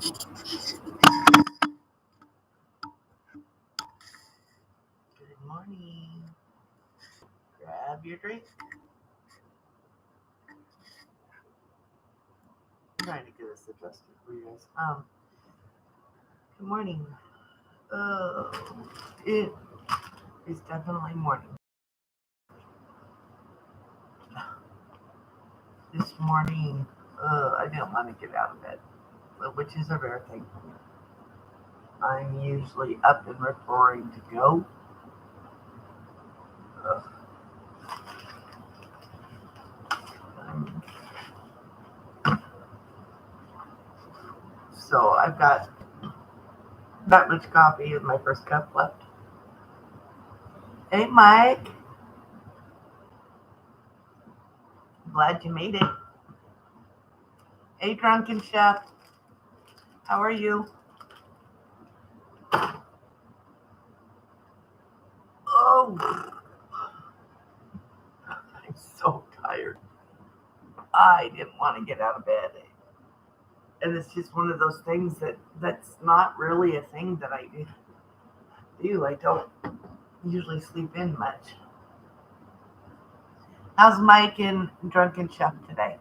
Good morning. Grab your drink. I'm trying to get this adjusted for you guys. Good morning. Uh, it is definitely morning. This morning, I didn't want to get out of bed, which is a rare thing for me. I'm usually up and roaring to go. Uh, um, so I've got that much coffee in my first cup left. Hey, Mike. Glad you made it. Hey, drunken chef. How are you? Oh, I'm so tired. I didn't want to get out of bed. And it's just one of those things that's not really a thing that I do. I don't usually sleep in much. How's Mike and Drunken Chef today?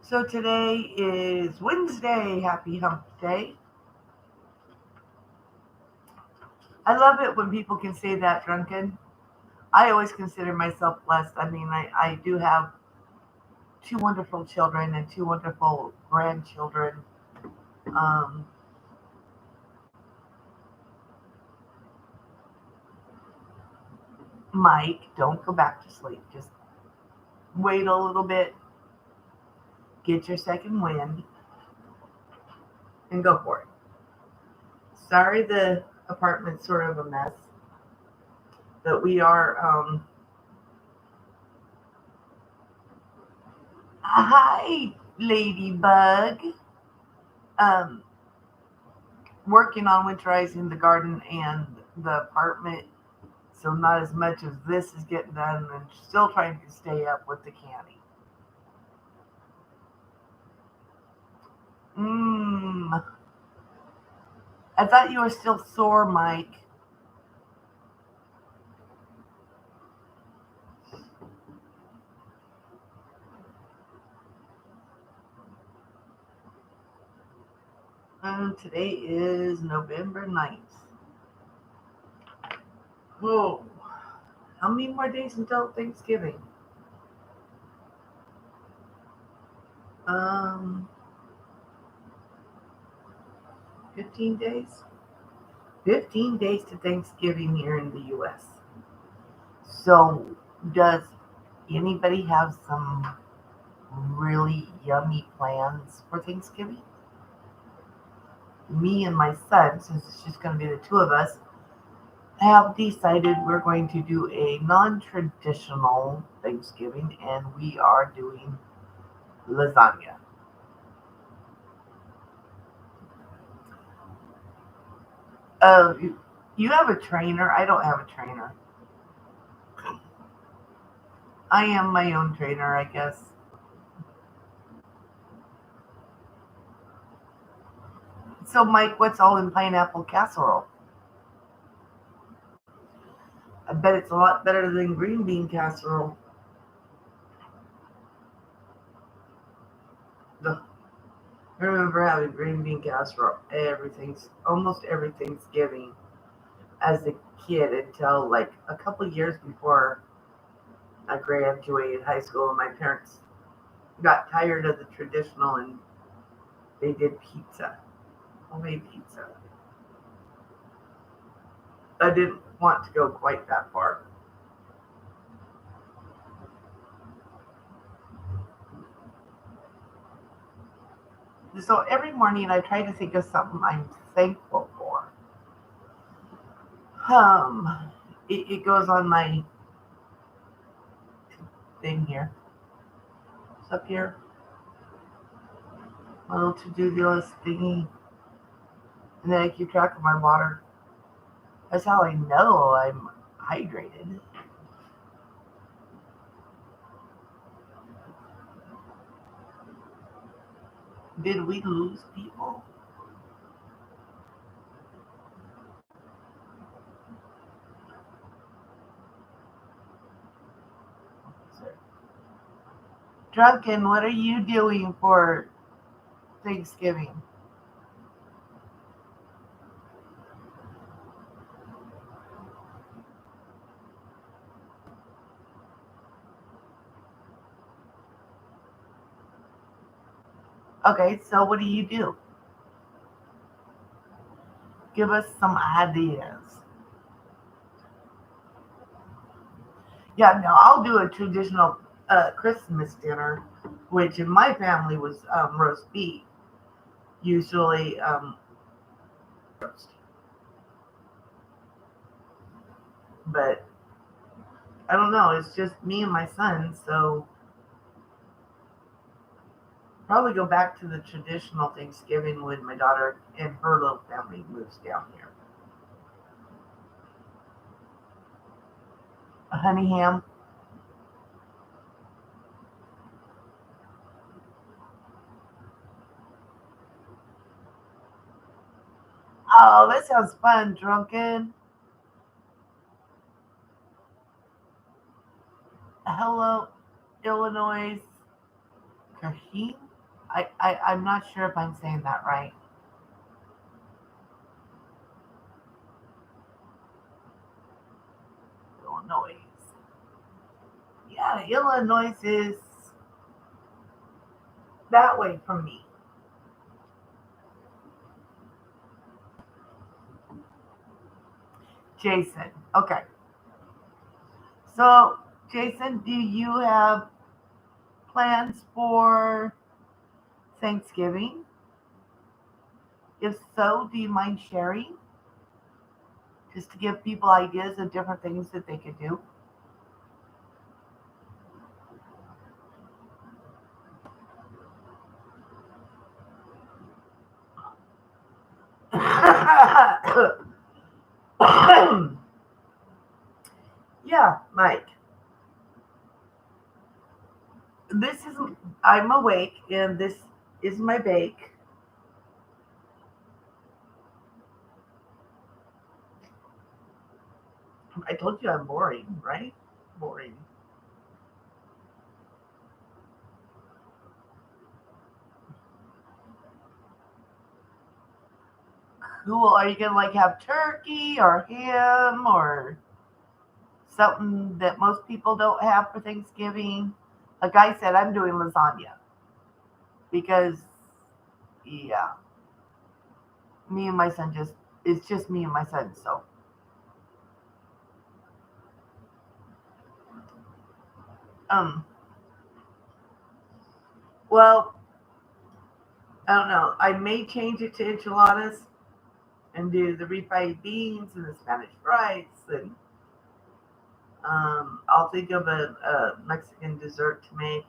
So today is Wednesday. Happy Hump Day. I love it when people can say that, Drunken. I always consider myself blessed. I mean, I do have two wonderful children and two wonderful grandchildren. Um, Mike, don't go back to sleep. Just wait a little bit, get your second wind, and go for it. Sorry, the apartment's sort of a mess, but we are. Hi, Ladybug. Um, Working on winterizing the garden and the apartment, so not as much as this is getting done, and still trying to stay up with the canning. Mmm. I thought you were still sore, Mike. Today is November 9th. Whoa. How many more days until Thanksgiving? Um, 15 days? 15 days to Thanksgiving here in the US. So, does anybody have some really yummy plans for Thanksgiving? Me and my son, since it's just going to be the two of us, have decided we're going to do a non traditional Thanksgiving and we are doing lasagna. You have a trainer. I don't have a trainer. I am my own trainer, I guess. So, Mike, what's all in pineapple casserole? I bet it's a lot better than green bean casserole. Ugh. I remember having green bean casserole almost every Thanksgiving as a kid until like a couple years before I graduated high school, and my parents got tired of the traditional and they did pizza, homemade pizza. I didn't want to go quite that far. So every morning I try to think of something I'm thankful for. It goes on my thing here. It's up here, my little to-do list thingy. And then I keep track of my water. That's how I know I'm hydrated. Did we lose people? Drunken, what are you doing for Thanksgiving? Okay, so what do you do? Give us some ideas. Yeah, no, I'll do a traditional Christmas dinner, which in my family was roast beef, usually roast. But I don't know, it's just me and my son, so probably go back to the traditional Thanksgiving when my daughter and her little family moves down here. A honey ham. Oh, that sounds fun, drunken. Hello, Illinois. Kahim? I'm not sure if I'm saying that right. Illinois. Yeah, Illinois is that way from me. Jason. Okay. So, Jason, do you have plans for Thanksgiving? If so, do you mind sharing? Just to give people ideas of different things that they could do. Yeah, Mike. This is I'm awake and this is my bake. I told you I'm boring, right? Boring. Cool. Are you gonna like have turkey or ham or something that most people don't have for Thanksgiving? Like I said, I'm doing lasagna because yeah, me and my son just it's just me and my son. So um, well, I don't know. I may change it to enchiladas and do the refried beans and the Spanish rice and I'll think of a Mexican dessert to make.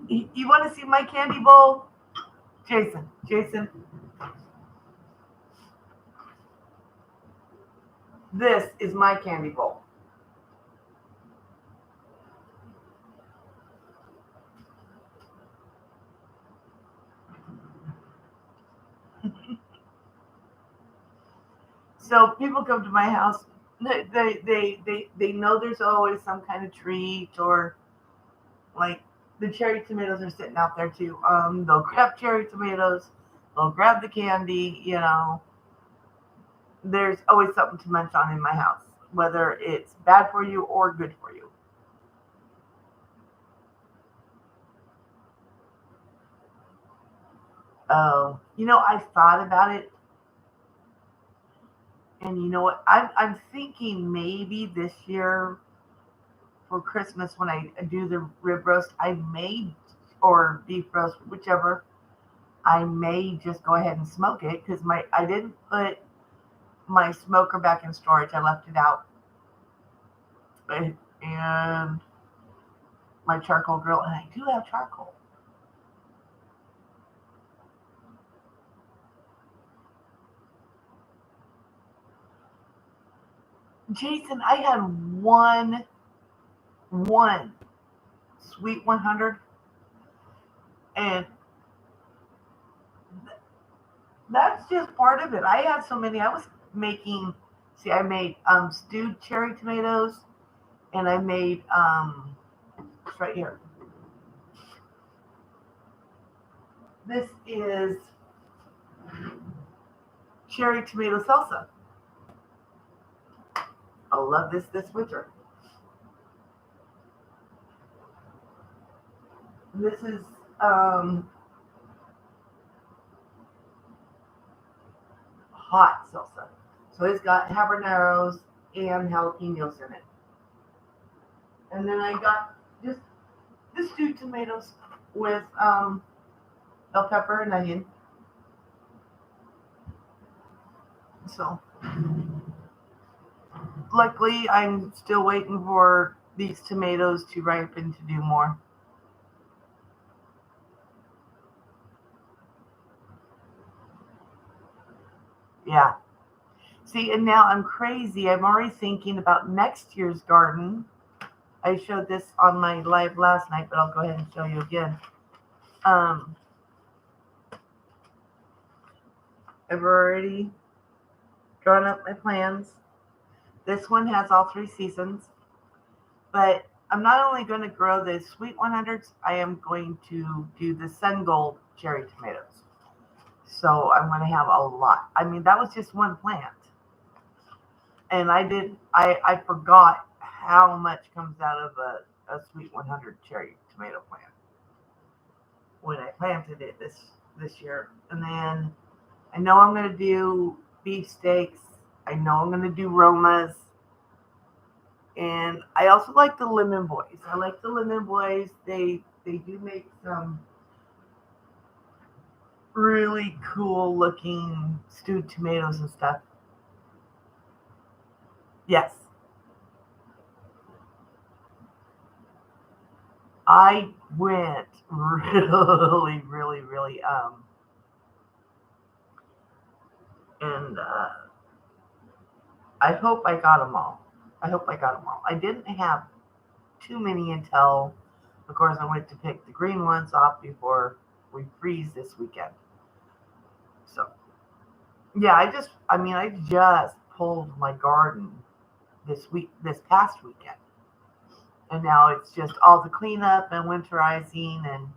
You want to see my candy bowl? Jason, this is my candy bowl. So people come to my house. They know there's always some kind of treat or like the cherry tomatoes are sitting out there too. They'll grab cherry tomatoes. They'll grab the candy. There's always something to munch on in my house, whether it's bad for you or good for you. I thought about it, and you know what? I'm thinking maybe this year for Christmas when I do the rib roast, I may or beef roast, whichever. I may just go ahead and smoke it because my I didn't put my smoker back in storage. I left it out, and my charcoal grill, and I do have charcoal. Jason, I had one sweet 100, and that's just part of it. I had so many. I was making. See, I made stewed cherry tomatoes, and I made it's right here. This is cherry tomato salsa. I love this winter. This is um, hot salsa. So it's got habaneros and jalapenos in it. And then I got just the stewed tomatoes with bell pepper and onion. So luckily, I'm still waiting for these tomatoes to ripen to do more. Yeah. See, and now I'm crazy. I'm already thinking about next year's garden. I showed this on my live last night, but I'll go ahead and show you again. Um, I've already drawn up my plans. This one has all 3 seasons, but I'm not only going to grow the sweet 100s, I am going to do the sun gold cherry tomatoes. So I'm going to have a lot. I mean, that was just one plant. And I forgot how much comes out of a sweet 100 cherry tomato plant when I planted it this year. And then I know I'm going to do beef steaks. I know I'm going to do Romas. And I also like the Lemon Boys. I like the Lemon Boys. They do make some really cool looking stewed tomatoes and stuff. Yes. I went really and I hope I got them all. I hope I got them all. I didn't have too many until, of course, I went to pick the green ones off before we freeze this weekend. So yeah, I just pulled my garden this past weekend, and now it's just all the cleanup and winterizing, and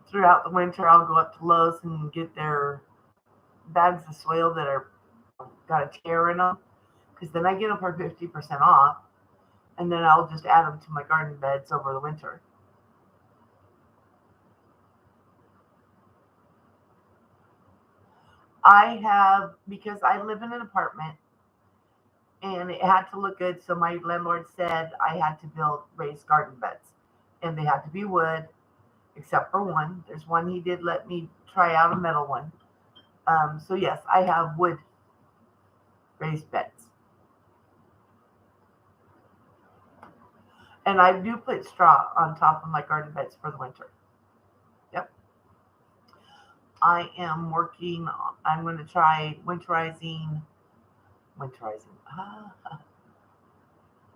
throughout the winter I'll go up to Lowe's and get their bags of soil that are got a tear in them, because then I get them for 50% off, and then I'll just add them to my garden beds over the winter. I have, because I live in an apartment and it had to look good, so my landlord said I had to build raised garden beds, and they had to be wood, except for one. There's one he did let me try out a metal one. So yes, I have wood raised beds, and I do put straw on top of my garden beds for the winter. Yep. I am working. I'm going to try winterizing,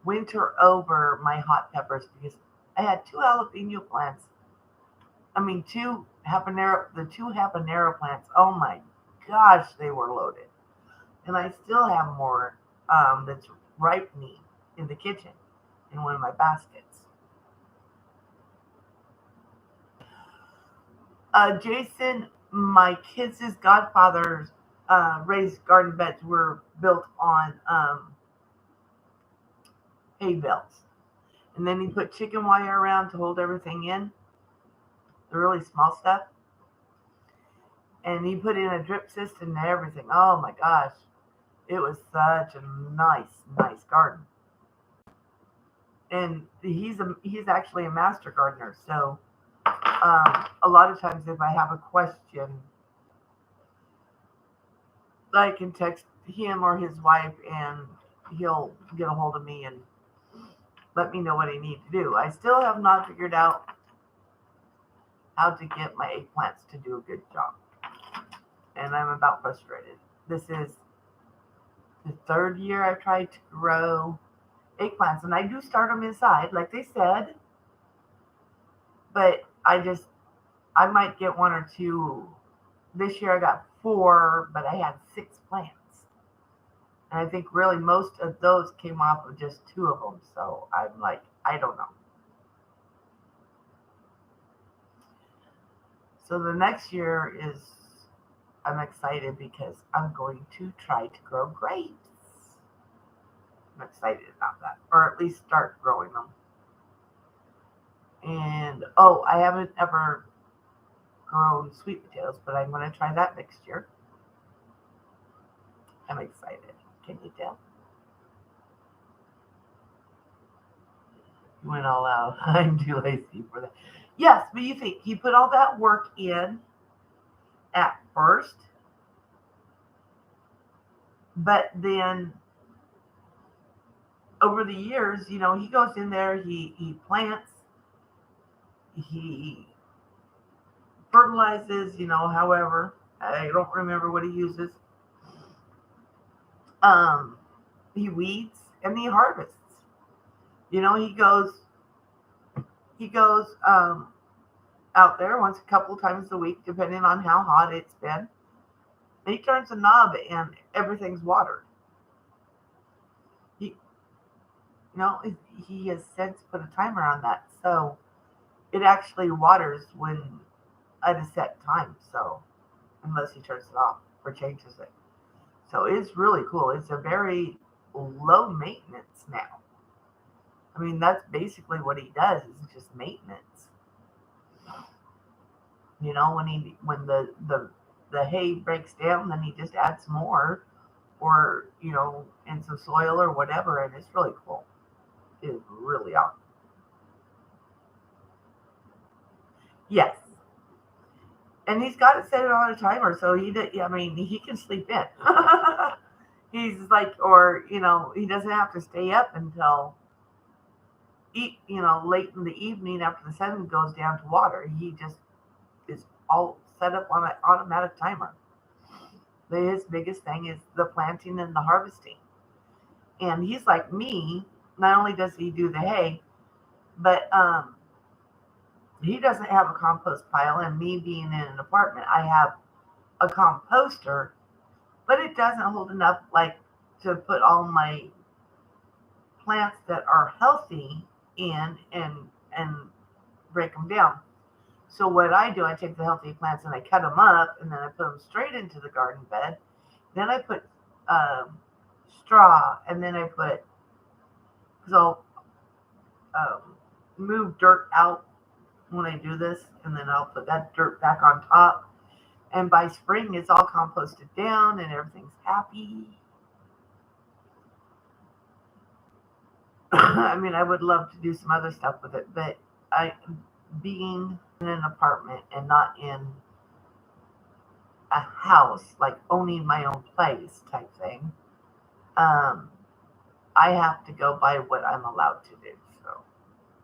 winter over my hot peppers, because I had 2 jalapeno plants. I mean, the 2 habanero plants. Oh my gosh, they were loaded, and I still have more that's ripening in the kitchen in one of my baskets. Jason, my kids' godfather's raised garden beds were built on hay bales, and then he put chicken wire around to hold everything in, the really small stuff, and he put in a drip system and everything. Oh my gosh, it was such a nice garden. And he's actually a master gardener, so a lot of times if I have a question, I can text him or his wife, and he'll get a hold of me and let me know what I need to do. I still have not figured out how to get my eggplants to do a good job. And I'm about frustrated. This is the third year I've tried to grow eggplants, and I do start them inside, like they said, but I might get one or two. This year I got 4, but I had 6 plants. And I think really most of those came off of just 2 of them. So I'm like, I don't know. So the next year I'm excited because I'm going to try to grow grapes. I'm excited about that, or at least start growing them. And I haven't ever grown sweet potatoes, but I'm going to try that next year. I'm excited. Can you tell? You went all out. I'm too lazy for that. Yes, but you think you put all that work in at first, but then over the years, he goes in there, he plants, he fertilizes, however, I don't remember what he uses. He weeds and he harvests. He goes out there once a couple times a week, depending on how hot it's been. And he turns a knob and everything's watered. He, he has since put a timer on that, so it actually waters when at a set time. So unless he turns it off or changes it, so it's really cool. It's a very low maintenance now. I mean, that's basically what he does is just maintenance. When the hay breaks down, then he just adds more, or in some soil or whatever, and it's really cool. It's really awesome. Yes, and he's got it set on a timer, so he can sleep in. He's like, or he doesn't have to stay up until late in the evening after the sun goes down to water. He just is all set up on an automatic timer. His biggest thing is the planting and the harvesting. And he's like me. Not only does he do the hay, but he doesn't have a compost pile. And me being in an apartment, I have a composter, but it doesn't hold enough to put all my plants that are healthy in and break them down. So what I do, I take the healthy plants and I cut them up, and then I put them straight into the garden bed. Then I put straw, and then because I'll move dirt out when I do this, and then I'll put that dirt back on top. And by spring, it's all composted down, and everything's happy. I mean, I would love to do some other stuff with it, but being in an apartment and not in a house, like owning my own place type thing, I have to go by what I'm allowed to do. So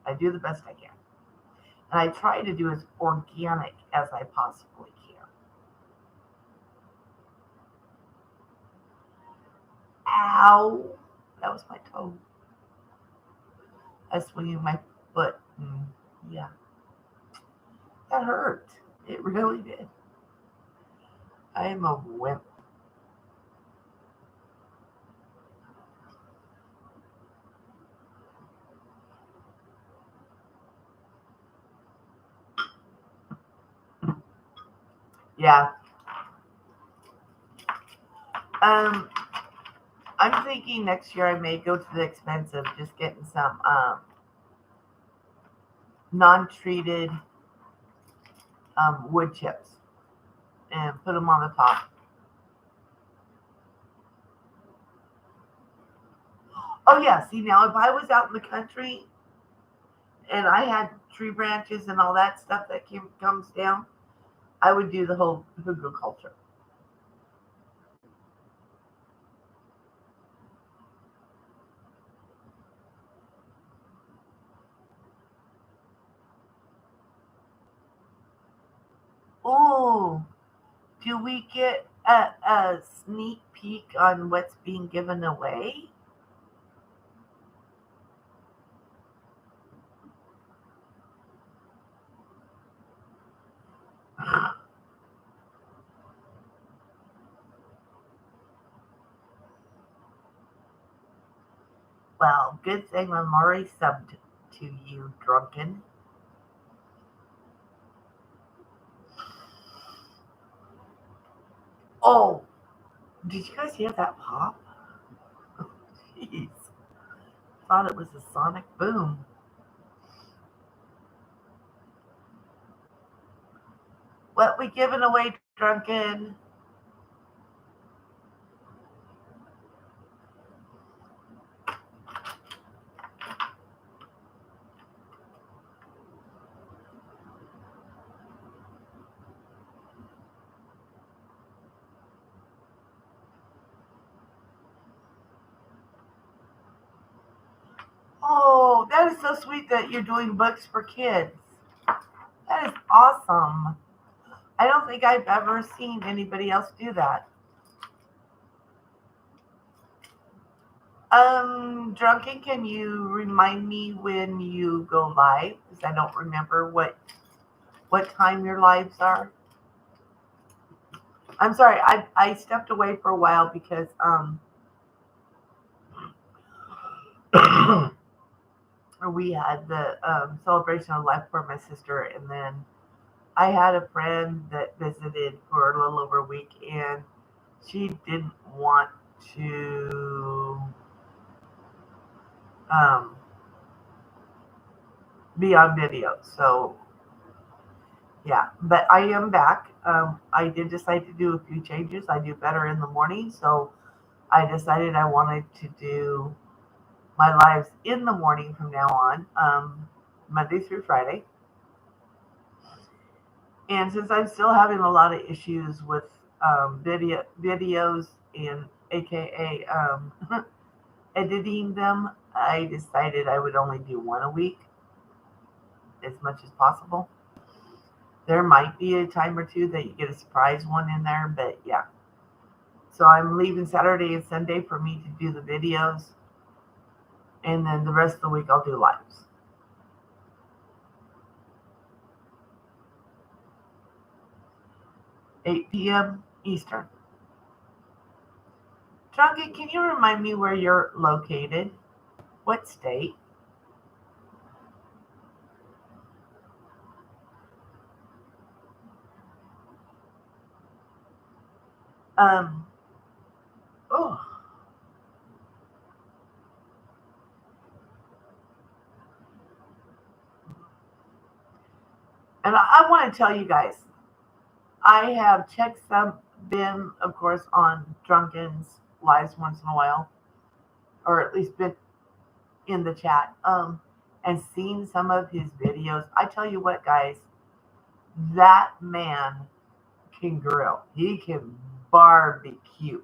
I do the best I can. And I try to do as organic as I possibly can. Ow! That was my toe. I swinging my foot. Yeah. That hurt. It really did. I am a wimp. Yeah. I'm thinking next year I may go to the expense of just getting some non-treated wood chips and put them on the top. Oh yeah, see now if I was out in the country and I had tree branches and all that stuff that comes down, I would do the whole hugelkultur. Do we get a sneak peek on what's being given away? Well, good thing I'm already subbed to you, drunken. Oh, did you guys hear that pop? Jeez, thought it was a sonic boom. What we giving away, drunken? Oh, that is so sweet that you're doing books for kids. That is awesome. I don't think I've ever seen anybody else do that. Drunken, can you remind me when you go live? Because I don't remember what time your lives are. I'm sorry, I stepped away for a while because we had the celebration of life for my sister, and then I had a friend that visited for a little over a week, and she didn't want to um, be on video. So yeah, but I am back. I did decide to do a few changes. I do better in the morning, so I decided I wanted to do my lives in the morning from now on, Monday through Friday. And since I'm still having a lot of issues with videos and AKA editing them, I decided I would only do one a week as much as possible. There might be a time or two that you get a surprise one in there, but yeah. So I'm leaving Saturday and Sunday for me to do the videos, and then the rest of the week I'll do lives. 8 p.m. Eastern. Chunky, can you remind me where you're located? What state? Um, oh, and I want to tell you guys, I have checked some, been, of course, on Drunken's lives once in a while, or at least been in the chat, and seen some of his videos. I tell you what, guys, that man can grill. He can barbecue.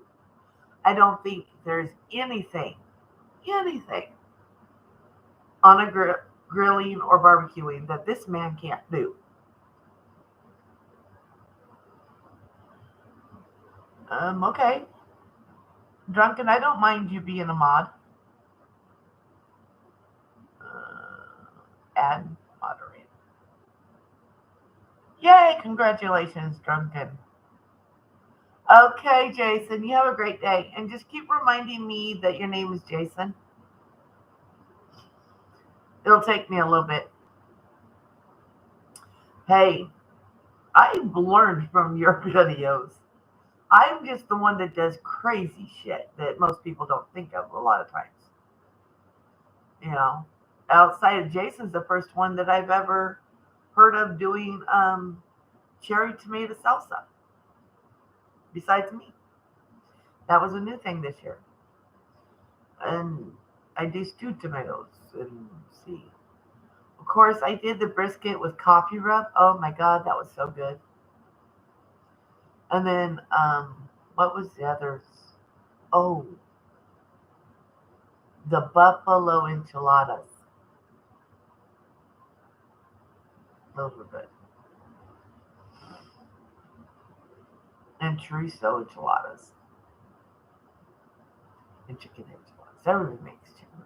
I don't think there's anything on a grilling or barbecuing that this man can't do. Okay. Drunken, I don't mind you being a mod. Add moderator. Yay, congratulations, Drunken. Okay, Jason, you have a great day. And just keep reminding me that your name is Jason. It'll take me a little bit. Hey, I've learned from your videos. I'm just the one that does crazy shit that most people don't think of a lot of times. You know, outside of Jason's the first one that I've ever heard of doing cherry tomato salsa. Besides me, that was a new thing this year. And I do stewed tomatoes and see. Of course, I did the brisket with coffee rub. Oh my god, that was so good. And then, what was the others? Oh, the buffalo enchiladas. Those were good. and chorizo enchiladas and chicken enchiladas. Everybody makes chicken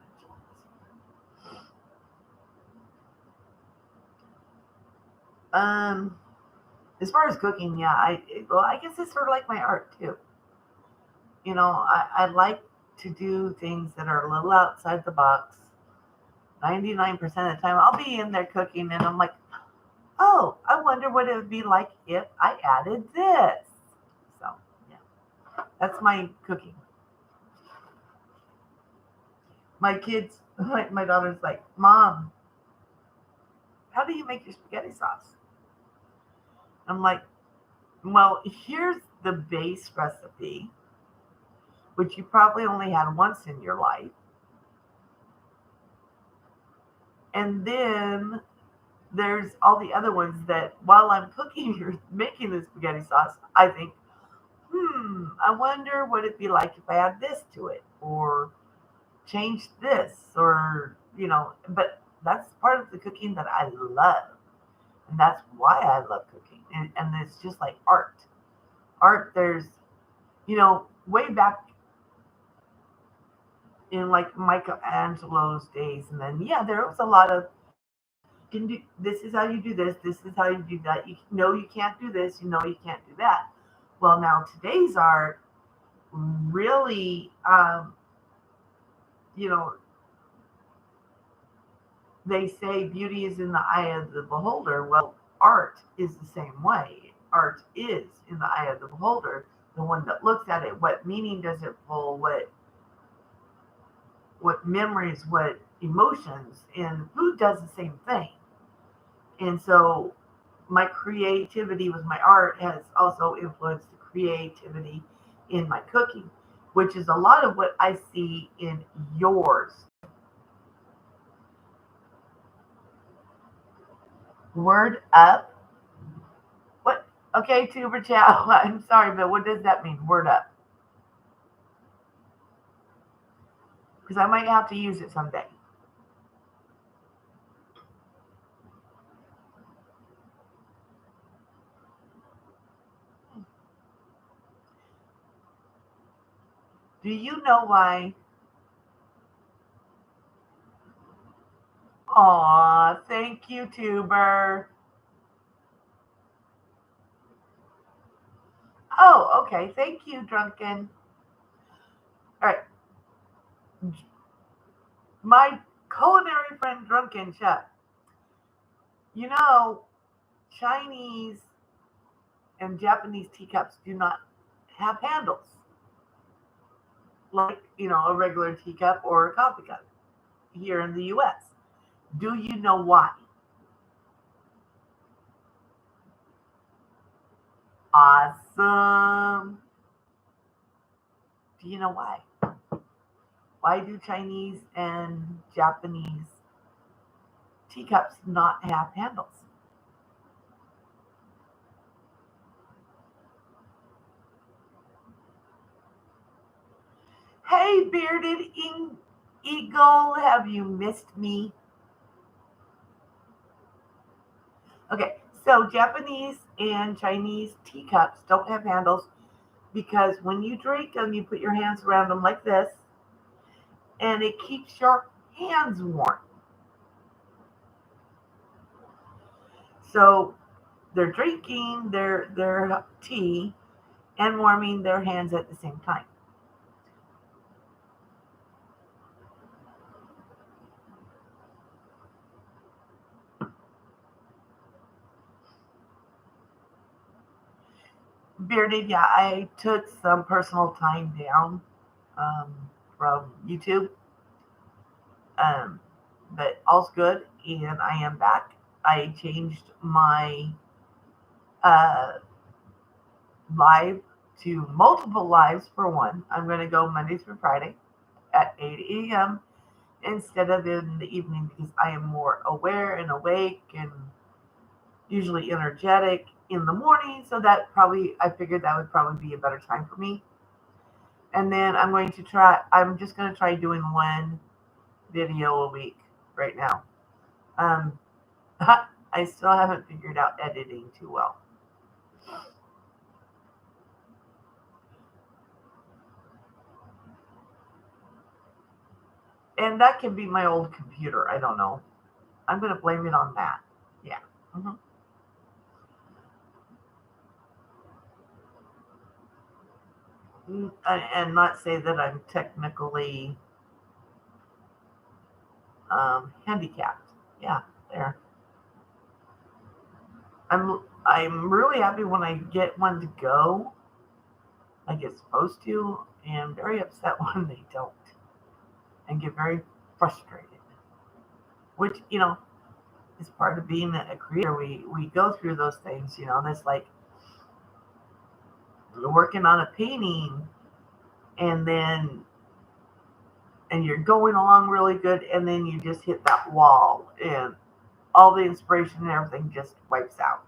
enchiladas. As far as cooking, yeah, I guess it's sort of like my art too. I like to do things that are a little outside the box. 99% of the time, I'll be in there cooking, and I'm like, oh, I wonder what it would be like if I added this. So, yeah, that's my cooking. My kids, my daughter's like, Mom, how do you make your spaghetti sauce? I'm like, well, here's the base recipe, which you probably only had once in your life. And then there's all the other ones that while I'm cooking, you're making the spaghetti sauce, I think, I wonder what it'd be like if I add this to it or change this but that's part of the cooking that I love. And that's why I love cooking. And it's just like art. Art, there's, way back in like Michelangelo's days, and then, yeah, there was a lot of, can do this is how you do this is how you do that, you know you can't do this, you can't do that. Well, now today's art really, you know they say beauty is in the eye of the beholder. Well, art is the same way. Art is in the eye of the beholder, the one that looks at it. What meaning does it pull? What memories, what emotions? And food does the same thing. And so my creativity with my art has also influenced the creativity in my cooking, which is a lot of what I see in yours. Word up. What? Okay, Tuber Chow. I'm sorry, but what does that mean? Word up. Because I might have to use it someday. Do you know why? Aw, thank you, Tuber. Oh, okay. Thank you, Drunken. All right. My culinary friend, Drunken Chef. You know, Chinese and Japanese teacups do not have handles like, a regular teacup or a coffee cup here in the US. Do you know why? Awesome. Do you know why? Why do Chinese and Japanese teacups not have handles? Hey, bearded eagle, have you missed me? Okay, so Japanese and Chinese teacups don't have handles because when you drink them, you put your hands around them like this, and it keeps your hands warm. So they're drinking their tea and warming their hands at the same time. Bearded, yeah, I took some personal time down from YouTube, um, but all's good, and I am back. I changed my uh, live to multiple lives for one. I'm going to go Monday through Friday at 8 a.m. instead of in the evening because I am more aware and awake and usually energetic in the morning. So I figured that would probably be a better time for me. And then I'm just going to try doing one video a week right now. Um, I still haven't figured out editing too well. And that can be my old computer. I don't know. I'm going to blame it on that. Yeah. hmm And not say that I'm technically handicapped. Yeah, there. I'm really happy when I get one to go like it's supposed to, and very upset when they don't, and get very frustrated. Which is part of being a creator. We go through those things. That's like working on a painting, and then and you're going along really good, and then you just hit that wall, and all the inspiration and everything just wipes out.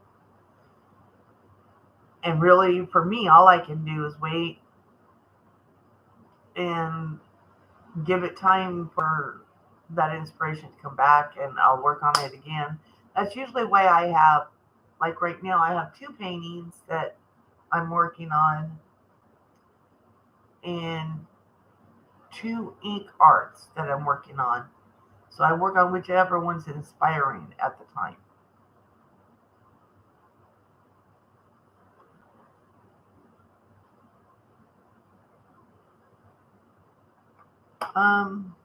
And really, for me, all I can do is wait and give it time for that inspiration to come back, and I'll work on it again. That's usually why I have, like right now, I have two paintings that I'm working on and two ink arts that I'm working on. So I work on whichever one's inspiring at the time. Um,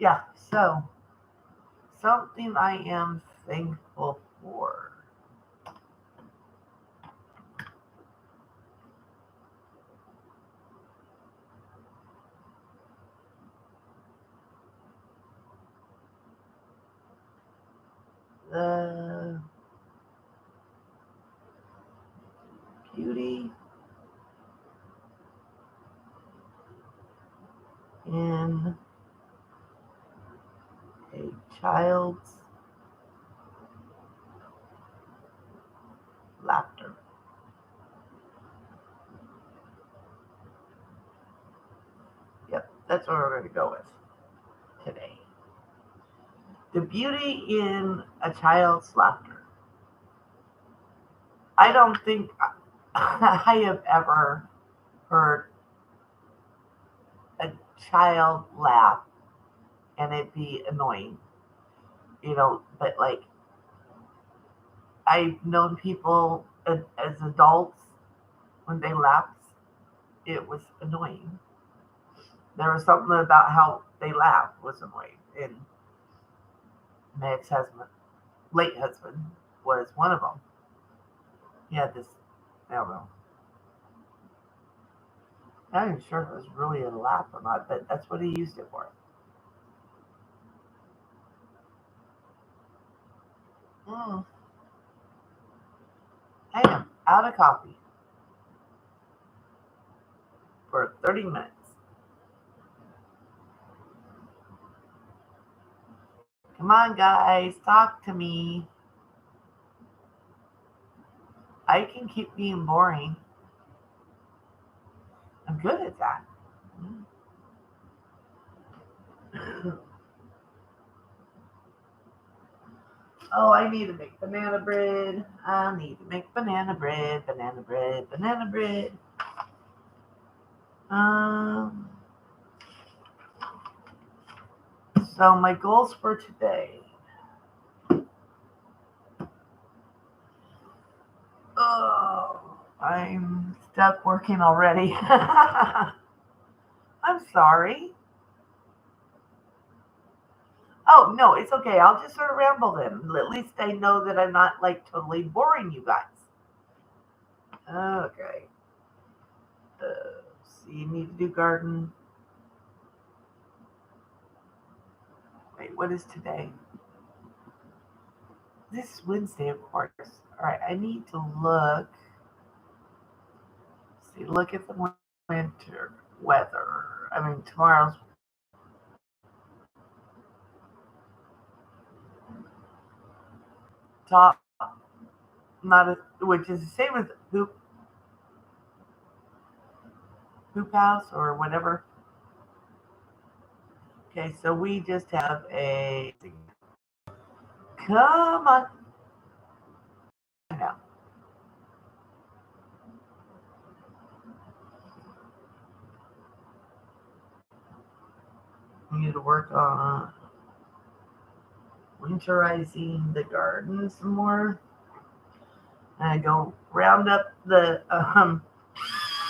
yeah, so something I am thankful for. The beauty in a child's laughter. Yep, that's what we're going to go with today. The beauty in a child's laughter. I don't think I have ever heard a child laugh and it be annoying, but like I've known people as adults when they laughed, it was annoying. There was something about how they laughed was annoying. And my ex-husband, late husband, was one of them. He had this, I don't know, I'm not even sure if it was really a laugh or not, but that's what he used it for. Mm, I am out of coffee for 30 minutes. Come on, guys, talk to me. I can keep being boring. I'm good at that. Oh, I need to make banana bread. I need to make banana bread, banana bread, banana bread. Um, so my goals for today. Oh, I'm stuck working already. I'm sorry. Oh, no, it's okay. I'll just sort of ramble then. At least I know that I'm not like totally boring you guys. Okay. So you need to do garden. Wait, what is today? This is Wednesday, of course. All right, I need to look. See, look at the winter weather. I mean, tomorrow's top, not a, which is the same as hoop house or whatever. Okay, so we just have a. Come on now. I need to work on winterizing the garden some more. And I go round up the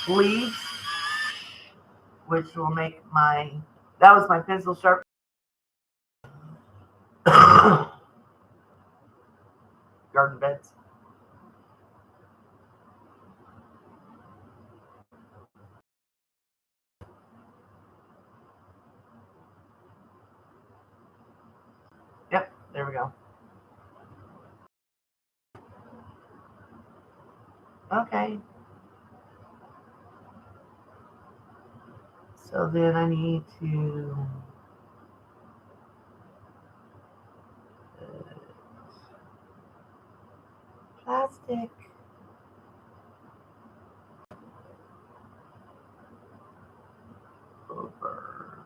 leaves, which will make that was my pencil sharp. Garden beds. Yep, there we go. Okay. So then I need to plastic. Over.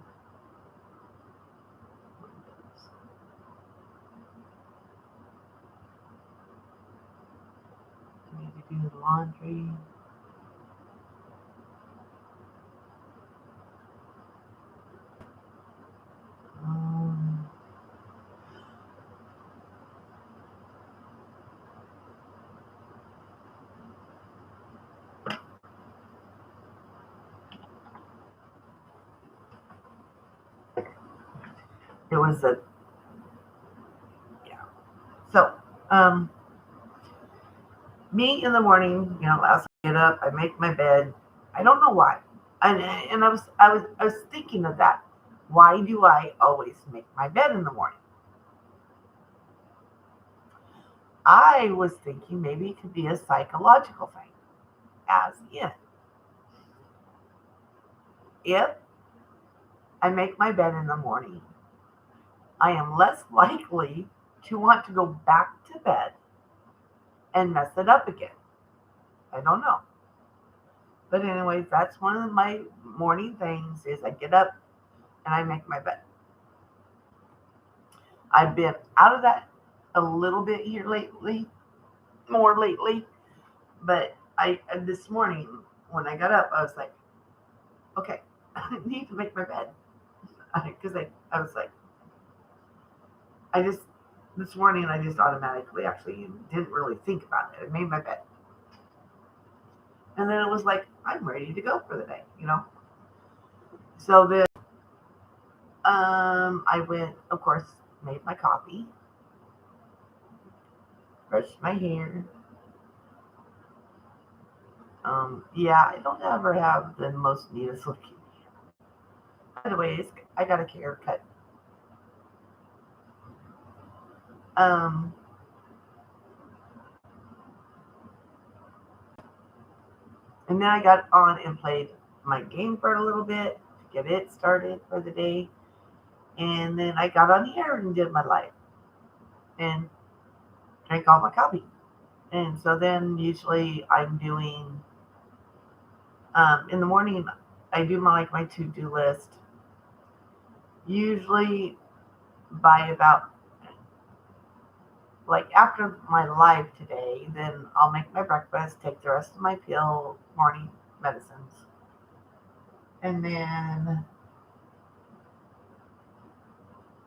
I need to do the laundry. Um, it was a yeah. So me in the morning, as I get up, I make my bed. I don't know why, and I was thinking of that. Why do I always make my bed in the morning? I was thinking maybe it could be a psychological thing, as in if I make my bed in the morning, I am less likely to want to go back to bed and mess it up again. I don't know. But anyways, that's one of my morning things is I get up and I make my bed. I've been out of that a little bit here lately, more lately, but I this morning when I got up, I was like, okay, I need to make my bed because I was like, I just this morning I just automatically actually didn't really think about it. I made my bed, and then it was like I'm ready to go for the day. So then I went, of course, made my coffee, brushed my hair. Yeah, I don't ever have the most neatest looking. By the way, I got a haircut. Um, and then I got on and played my game for a little bit to get it started for the day. And then I got on here and did my life and drank all my coffee. And so then usually I'm doing in the morning I do my to-do list. Usually by about like after my live today, then I'll make my breakfast, take the rest of my morning medicines, and then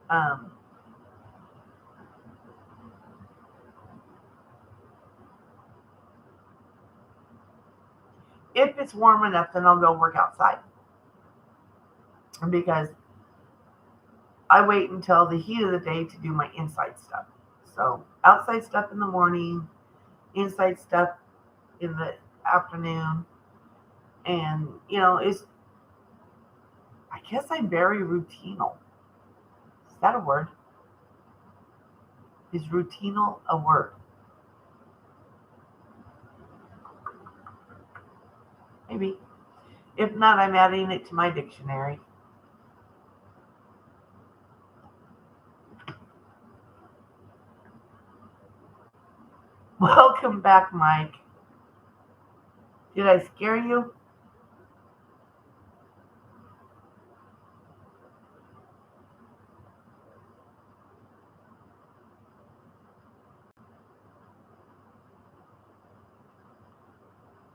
um, if it's warm enough, then I'll go work outside because I wait until the heat of the day to do my inside stuff. So outside stuff in the morning, inside stuff in the afternoon, and it's I guess I'm very routinal. Is that a word? Is routinal a word? Maybe. If not, I'm adding it to my dictionary. Welcome back, Mike. Did I scare you?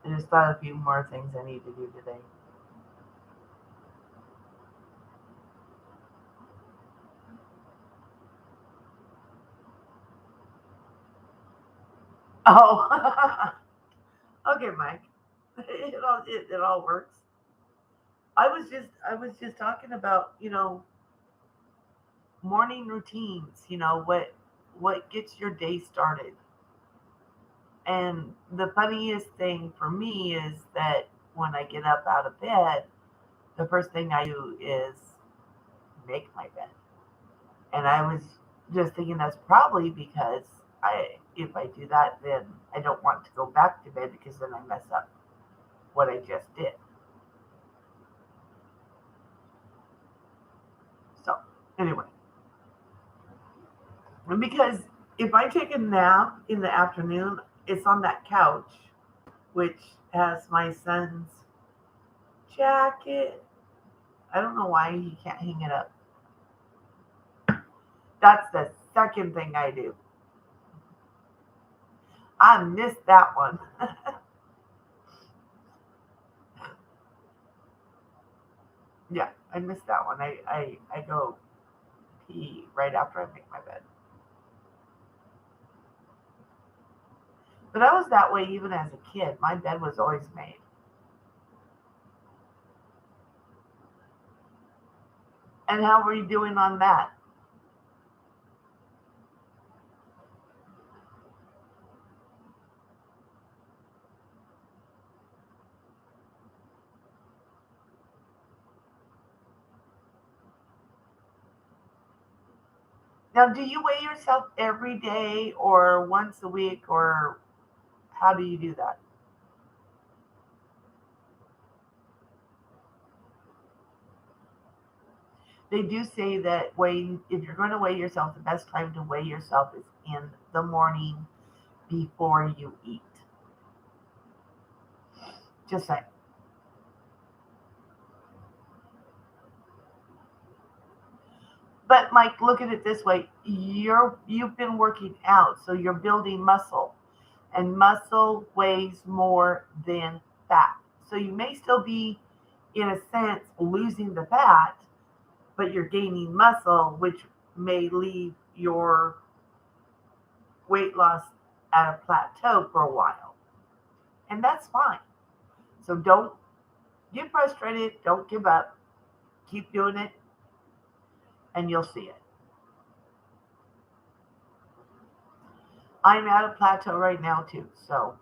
I just thought of a few more things I need to do today. Oh, okay, Mike. It all works. I was just talking about morning routines. What gets your day started. And the funniest thing for me is that when I get up out of bed, the first thing I do is make my bed. And I was just thinking that's probably because if I do that, then I don't want to go back to bed because then I mess up what I just did. So anyway, and because if I take a nap in the afternoon, it's on that couch which has my son's jacket. I don't know why he can't hang it up. That's the second thing I do. I missed that one. Yeah, I missed that one. I go pee right after I make my bed. But I was that way even as a kid. My bed was always made. And how were you doing on that? Now, do you weigh yourself every day or once a week, or how do you do that? They do say that if you're going to weigh yourself, the best time to weigh yourself is in the morning before you eat. Just saying. But Mike, look at it this way: you've been working out, so you're building muscle, and muscle weighs more than fat. So you may still be, in a sense, losing the fat, but you're gaining muscle, which may leave your weight loss at a plateau for a while, and that's fine. So don't get frustrated. Don't give up. Keep doing it, and you'll see it. I'm at a plateau right now too, so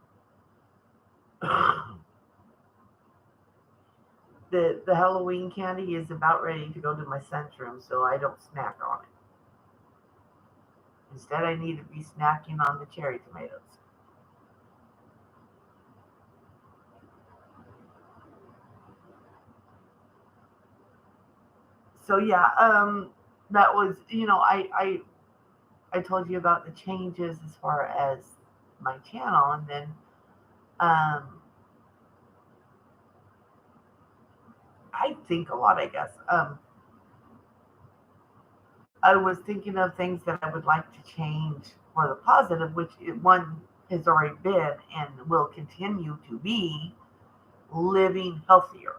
the Halloween candy is about ready to go to my son's room, so I don't snack on it. Instead, I need to be snacking on the cherry tomatoes. So yeah, that was I told you about the changes as far as my channel, and then um, I think a lot. I guess I was thinking of things that I would like to change for the positive, which one has already been and will continue to be living healthier.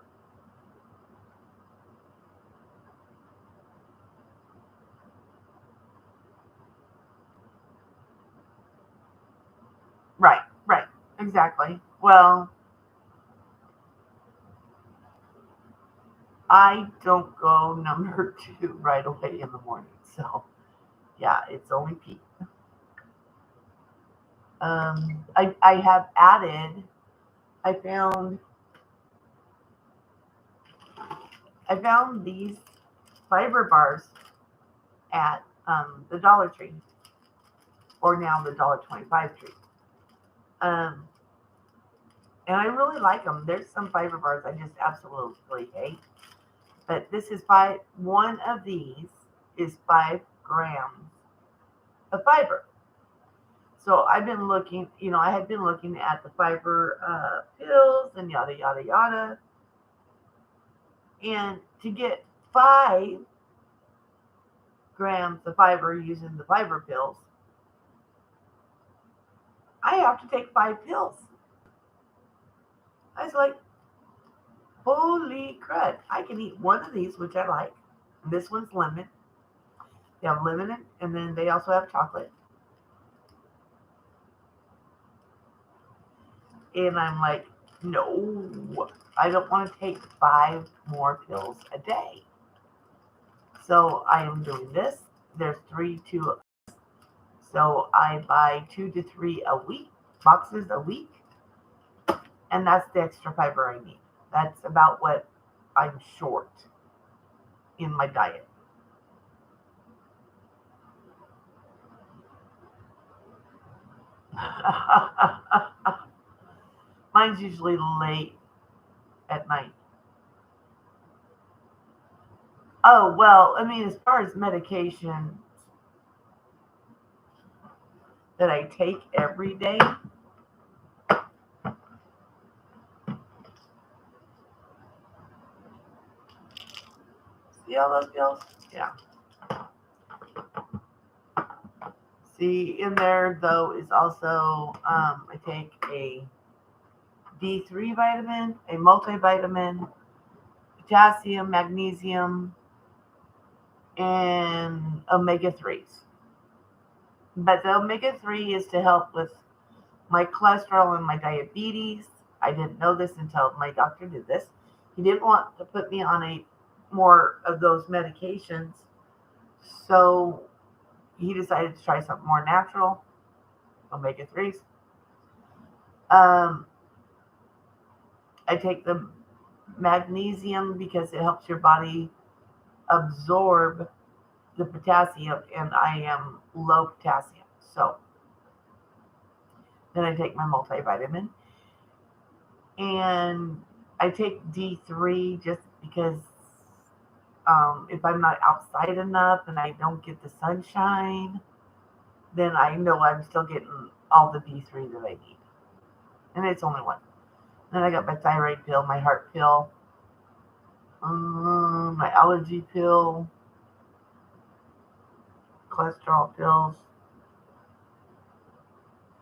Right, right, exactly. Well, I don't go number two right away in the morning, so yeah, it's only Pete. I have added. I found I found these fiber bars at the Dollar Tree, or now the $1.25 tree. Um, and I really like them. There's some fiber bars I just absolutely hate, but this is five. One of these is 5 grams of fiber. So I've been looking. I had been looking at the fiber pills and yada yada yada, and to get 5 grams of fiber using the fiber pills, I have to take 5 pills. I was like, holy crud! I can eat one of these, which I like. This one's lemon. They have lemon, and then they also have chocolate. And I'm like, no, I don't want to take 5 more pills a day. So I am doing this. There's 3 so I buy 2 to 3 a week, boxes a week, and that's the extra fiber I need. That's about what I'm short in my diet. Mine's usually late at night. Oh, well, I mean, as far as medication that I take every day, see all those pills? Yeah. See, in there, though, is also, I take a D3 vitamin, a multivitamin, potassium, magnesium, and omega 3s. But the omega 3 is to help with my cholesterol and my diabetes. I didn't know this until my doctor did this. He didn't want to put me on a more of those medications, so he decided to try something more natural, omega 3s. Um, I take the magnesium because it helps your body absorb the potassium, and I am low potassium. So then I take my multivitamin, and I take D3 just because if I'm not outside enough and I don't get the sunshine, then I know I'm still getting all the D3 that I need. And it's only one. Then I got my thyroid pill, my heart pill, my allergy pill, cholesterol pills,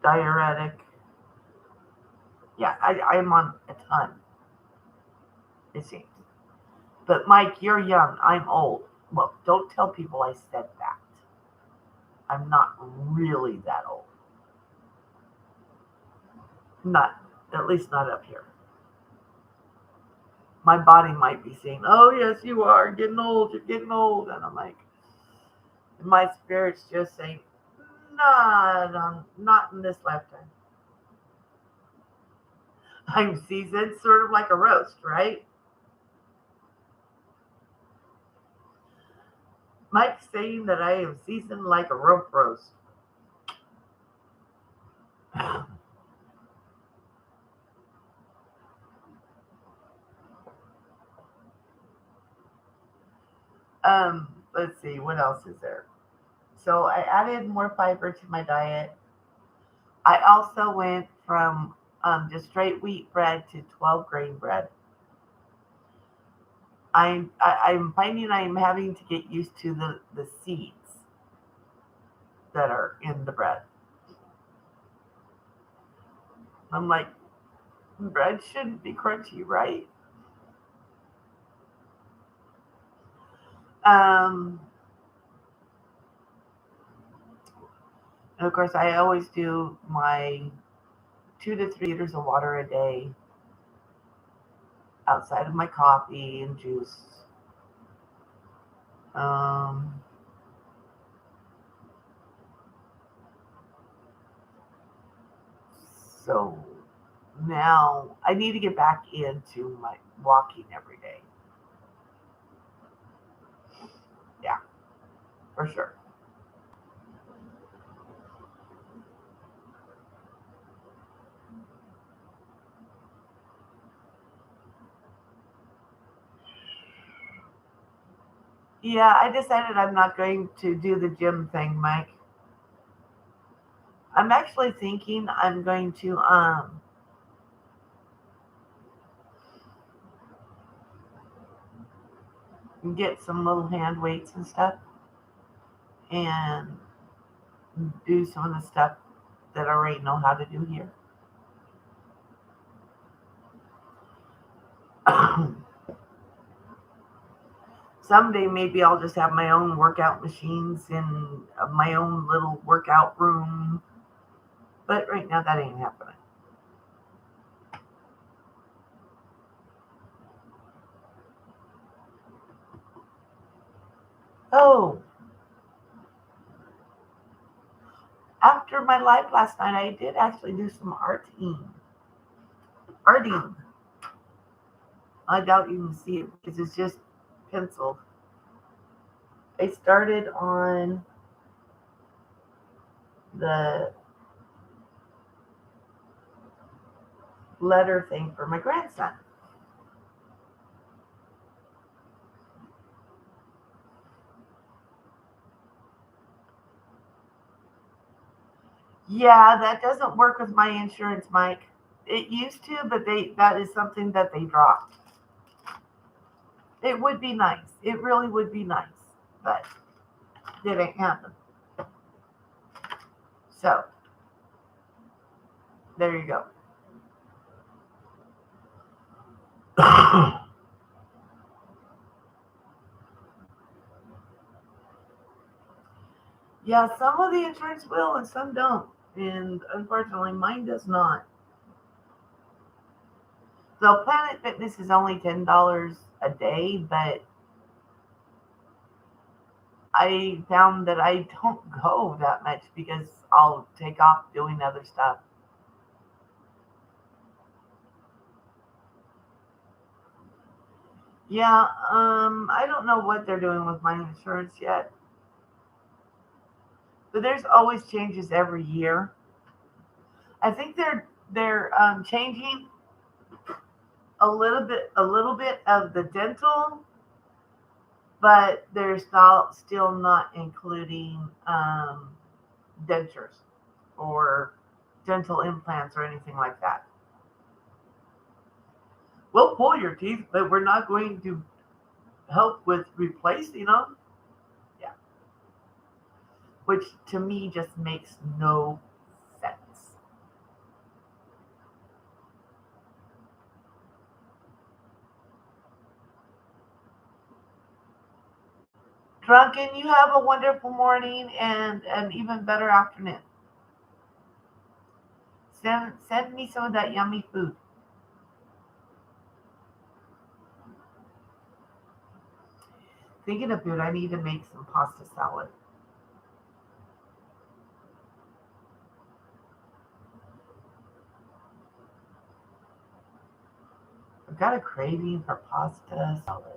diuretic. Yeah, I'm on a ton, it seems. But Mike, you're young. I'm old. Well, don't tell people I said that. I'm not really that old. Not, at least not up here. My body might be saying, "Oh yes, you are getting old. You're getting old," and I'm like, my spirit's just saying, "Not not in this lifetime." I'm seasoned, sort of like a roast, right? Mike's saying that I am seasoned like a rope roast. Let's see, what else is there? So I added more fiber to my diet. I also went from just straight wheat bread to 12 grain bread. I'm finding I'm having to get used to the seeds that are in the bread. I'm like, bread shouldn't be crunchy, right? Um, and of course, I always do my 2 to 3 liters of water a day outside of my coffee and juice. Um, so now I need to get back into my walking every day. Yeah, for sure. Yeah, I decided I'm not going to do the gym thing, Mike. I'm actually thinking I'm going to get some little hand weights and stuff and do some of the stuff that I already know how to do here. Someday maybe I'll just have my own workout machines in my own little workout room. But right now that ain't happening. Oh, after my live last night, I did actually do some arting. Arting. I doubt you can see it because it's just penciled. I started on the letter thing for my grandson. Yeah, that doesn't work with my insurance, Mike. It used to, but that is something that they dropped. It would be nice. It really would be nice, but it didn't happen. So there you go. Yeah, some of the insurance will and some don't. And unfortunately, mine does not. So Planet Fitness is only $10 a day, but I found that I don't go that much because I'll take off doing other stuff. Yeah, I don't know what they're doing with my insurance yet, but there's always changes every year. I think they're changing a little bit of the dental, but they're still not including dentures or dental implants or anything like that. We'll pull your teeth, but we're not going to help with replacing them. Yeah, which to me just makes no sense. Drunken, you have a wonderful morning and an even better afternoon. Send me some of that yummy food. Thinking of food, I need to make some pasta salad. I've got a craving for pasta salad.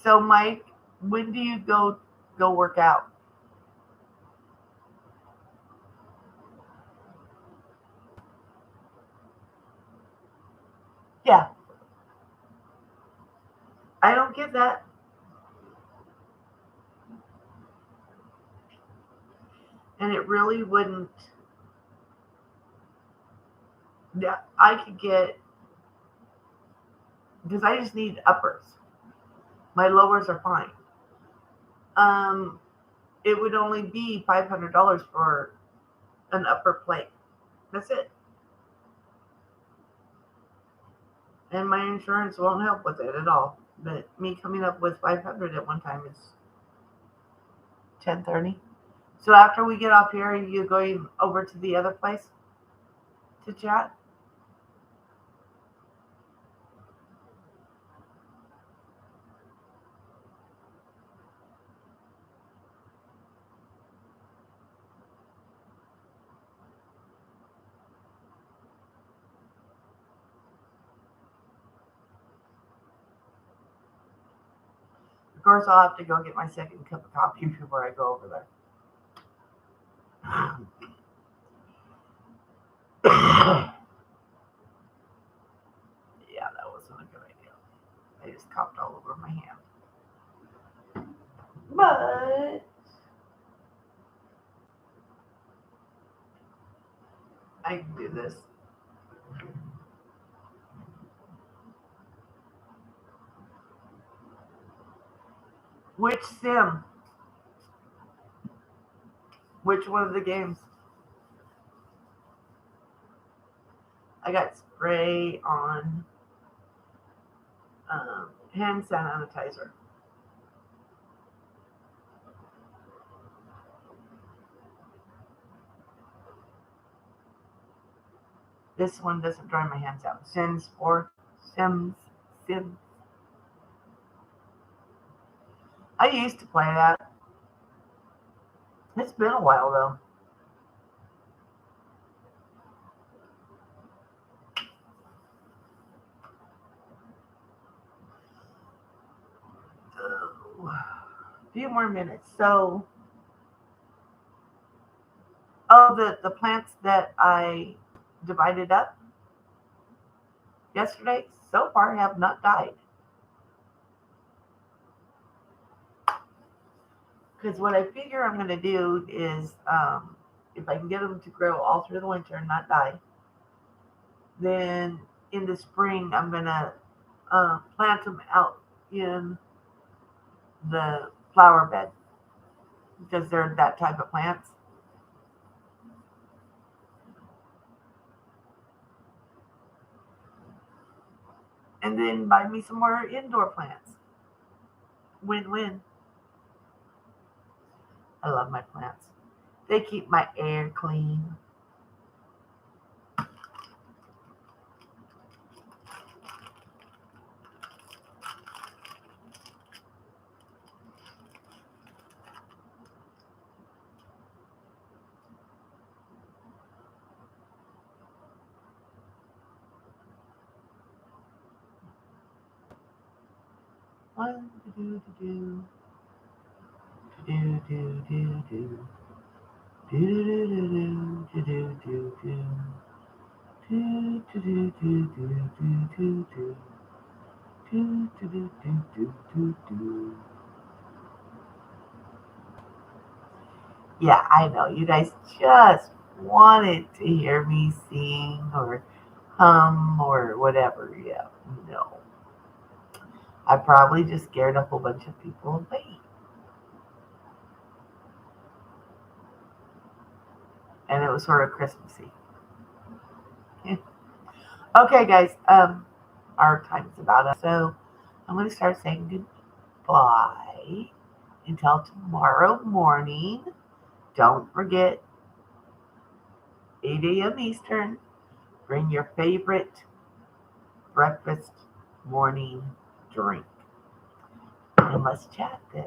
So, Mike, when do you go work out? Yeah, I don't get that, and it really wouldn't. Yeah, I could get because I just need uppers. My lowers are fine. Um, it would only be $500 for an upper plate. That's it, and my insurance won't help with it at all. But me coming up with 500 at one time is 10:30. So after we get off here, are you going over to the other place to chat? Of course, I'll have to go get my second cup of coffee before I go over there. Yeah, that wasn't a good idea. I just coughed all over my hand. But I can do this. Which sim? Which one of the games? I got spray on hand sanitizer. This one doesn't dry my hands out. Sims. I used to play that. It's been a while though. A few more minutes. So, the plants that I divided up yesterday so far have not died. Because what I figure I'm going to do is, if I can get them to grow all through the winter and not die, then in the spring I'm going to plant them out in the flower bed because they're that type of plants. And then buy me some more indoor plants. Win-win. I love my plants. They keep my air clean. One, do, do, do, do, do, do. Do do do do do do do. Do do do do do do do do. Do do do do do do do. Yeah, I know. You guys just wanted to hear me sing or hum or whatever. Yeah, no. I probably just scared a whole bunch of people away. And it was sort of Christmassy. Okay, guys. Our time's about up. So I'm going to start saying goodbye until tomorrow morning. Don't forget, 8 a.m. Eastern. Bring your favorite breakfast morning drink. And let's chat then.